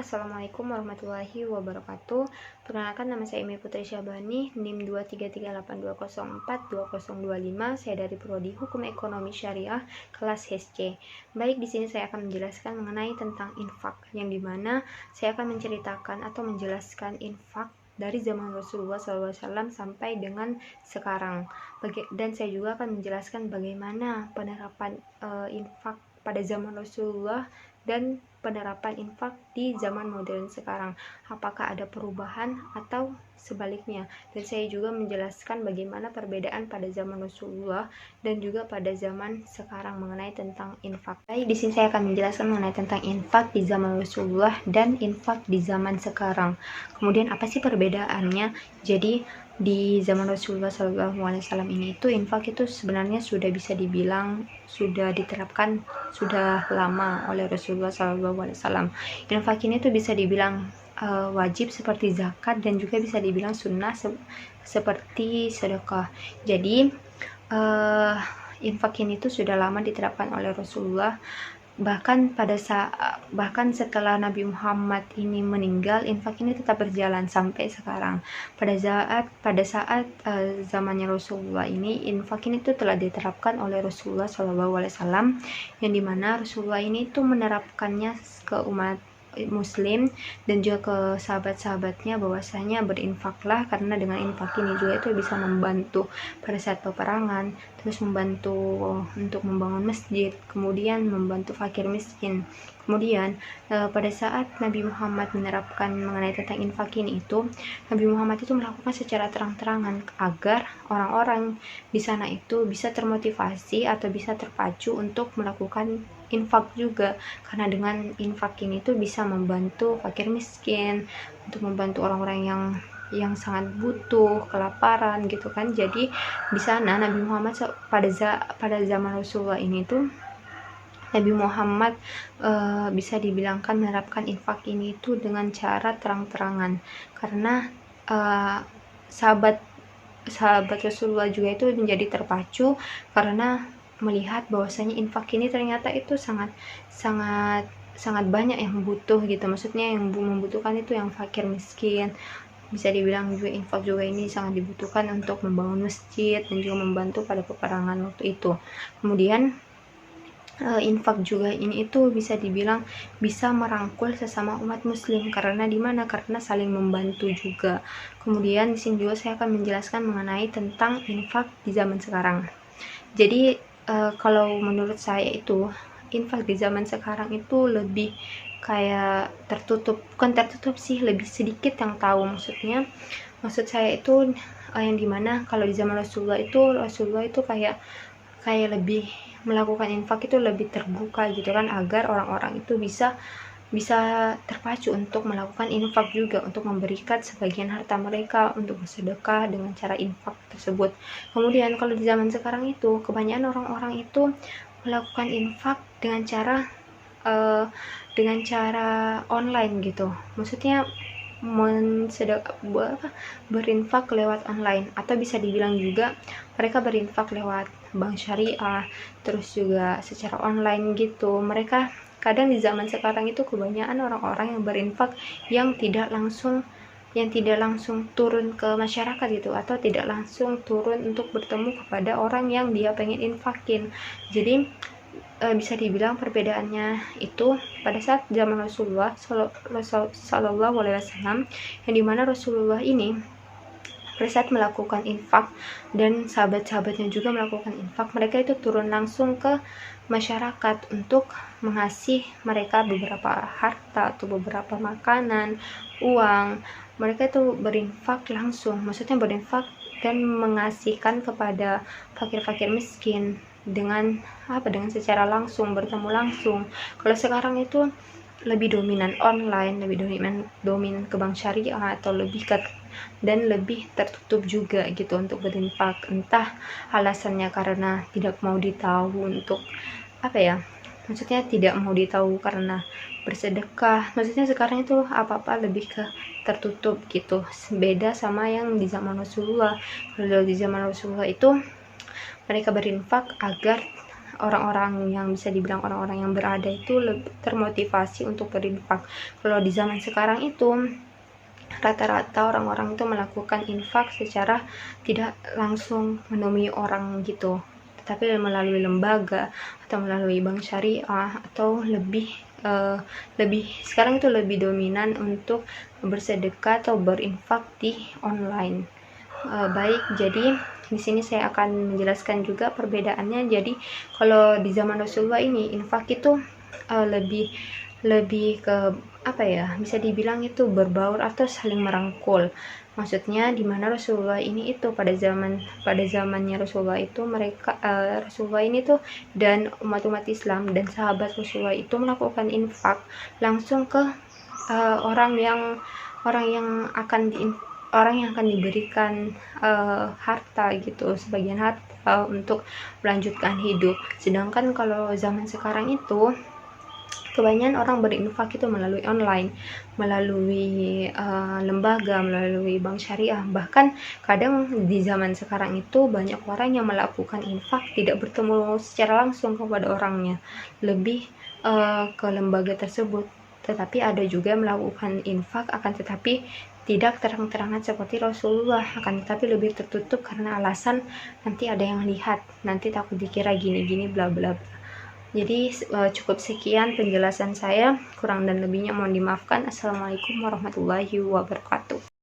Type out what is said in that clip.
Assalamualaikum warahmatullahi wabarakatuh. Perkenalkan, nama saya Emi Putri Syabani, NIM 23382042025. Saya dari Prodi Hukum Ekonomi Syariah kelas HSC. Baik, di sini saya akan menjelaskan mengenai tentang infak, yang dimana saya akan menceritakan atau menjelaskan infak dari zaman Rasulullah SAW sampai dengan sekarang. Dan saya juga akan menjelaskan bagaimana penerapan infak pada zaman Rasulullah dan penerapan infak di zaman modern sekarang, apakah ada perubahan atau sebaliknya. Dan saya juga menjelaskan bagaimana perbedaan pada zaman Rasulullah dan juga pada zaman sekarang mengenai tentang infak. Baik, di sini saya akan menjelaskan mengenai tentang infak di zaman Rasulullah dan infak di zaman sekarang. Kemudian apa sih perbedaannya? Jadi di zaman Rasulullah SAW ini itu infak itu sebenarnya sudah bisa dibilang sudah diterapkan sudah lama oleh Rasulullah SAW. Infak ini tuh bisa dibilang wajib seperti zakat dan juga bisa dibilang sunnah seperti sedekah. Jadi infak ini tuh sudah lama diterapkan oleh Rasulullah. Bahkan setelah Nabi Muhammad ini meninggal, infak ini tetap berjalan sampai sekarang. Pada saat zamannya Rasulullah ini, infak ini tuh telah diterapkan oleh Rasulullah SAW, yang dimana Rasulullah ini tuh menerapkannya ke umat Muslim dan juga ke sahabat-sahabatnya, bahwasanya berinfaklah, karena dengan infak ini juga itu bisa membantu pada saat peperangan, terus membantu untuk membangun masjid, kemudian membantu fakir miskin. Kemudian pada saat Nabi Muhammad menerapkan mengenai tentang infak ini itu, Nabi Muhammad itu melakukan secara terang-terangan agar orang-orang di sana itu bisa termotivasi atau bisa terpacu untuk melakukan infak juga, karena dengan infak ini tuh bisa membantu fakir miskin, untuk membantu orang-orang yang sangat butuh, kelaparan gitu kan. Jadi di sana Nabi Muhammad pada zaman Rasulullah ini tuh Nabi Muhammad bisa dibilangkan menerapkan infak ini tuh dengan cara terang-terangan, karena sahabat Rasulullah juga itu menjadi terpacu karena melihat bahwasanya infak ini ternyata itu sangat banyak yang butuh gitu. Maksudnya yang membutuhkan itu yang fakir miskin. Bisa dibilang juga infak juga ini sangat dibutuhkan untuk membangun masjid dan juga membantu pada peperangan waktu itu. Kemudian infak juga ini itu bisa dibilang bisa merangkul sesama umat muslim, karena karena saling membantu juga. Kemudian di sini juga saya akan menjelaskan mengenai tentang infak di zaman sekarang. Jadi kalau menurut saya itu infak di zaman sekarang itu lebih kayak tertutup, bukan tertutup sih, lebih sedikit yang tahu. Maksud saya itu yang dimana kalau di zaman Rasulullah itu kayak lebih melakukan infak itu lebih terbuka gitu kan, agar orang-orang itu bisa terpacu untuk melakukan infak juga, untuk memberikan sebagian harta mereka untuk bersedekah dengan cara infak tersebut. Kemudian kalau di zaman sekarang itu kebanyakan orang-orang itu melakukan infak dengan cara online gitu. Maksudnya berinfak lewat online, atau bisa dibilang juga mereka berinfak lewat bank syariah, terus juga secara online gitu. Mereka kadang di zaman sekarang itu kebanyakan orang-orang yang berinfak yang tidak langsung turun ke masyarakat gitu, atau tidak langsung turun untuk bertemu kepada orang yang dia pengen infakin. Jadi bisa dibilang perbedaannya itu pada saat zaman Rasulullah Sallallahu Alaihi Wasallam, yang dimana Rasulullah ini pada saat melakukan infak dan sahabat-sahabatnya juga melakukan infak, mereka itu turun langsung ke masyarakat untuk mengasih mereka beberapa harta atau beberapa makanan, uang. Mereka itu berinfak langsung, maksudnya berinfak dan mengasihkan kepada fakir-fakir miskin dengan secara langsung, bertemu langsung. Kalau sekarang itu lebih dominan online, lebih dominan ke bank syariah, atau lebih tertutup juga gitu untuk berinfak. Entah alasannya karena tidak mau ditahu untuk maksudnya tidak mau ditahu karena bersedekah. Maksudnya sekarang itu apa-apa lebih ke tertutup gitu, beda sama yang di zaman Rasulullah. Kalau di zaman Rasulullah itu mereka berinfak agar orang-orang yang bisa dibilang orang-orang yang berada itu lebih termotivasi untuk berinfak. Kalau di zaman sekarang itu rata-rata orang-orang itu melakukan infak secara tidak langsung menemui orang gitu, tetapi melalui lembaga atau melalui bank syariah, atau lebih sekarang itu lebih dominan untuk bersedekah atau berinfak di online. Baik, jadi di sini saya akan menjelaskan juga perbedaannya. Jadi kalau di zaman Rasulullah ini infak itu lebih ke apa ya, bisa dibilang itu berbaur atau saling merangkul. Maksudnya di mana Rasulullah ini itu pada zamannya Rasulullah itu Rasulullah ini tuh dan umat-umat Islam dan sahabat Rasulullah itu melakukan infak langsung ke orang yang akan diberikan harta gitu, sebagian harta untuk melanjutkan hidup. Sedangkan kalau zaman sekarang itu kebanyakan orang berinfak itu melalui online, melalui lembaga, melalui bank syariah. Bahkan kadang di zaman sekarang itu banyak orang yang melakukan infak tidak bertemu secara langsung kepada orangnya, lebih ke lembaga tersebut. Tetapi ada juga yang melakukan infak akan tetapi tidak terang-terangan seperti Rasulullah, akan tetapi lebih tertutup karena alasan nanti ada yang lihat, nanti takut dikira gini-gini bla bla bla. Jadi cukup sekian penjelasan saya, kurang dan lebihnya mohon dimaafkan. Assalamualaikum warahmatullahi wabarakatuh.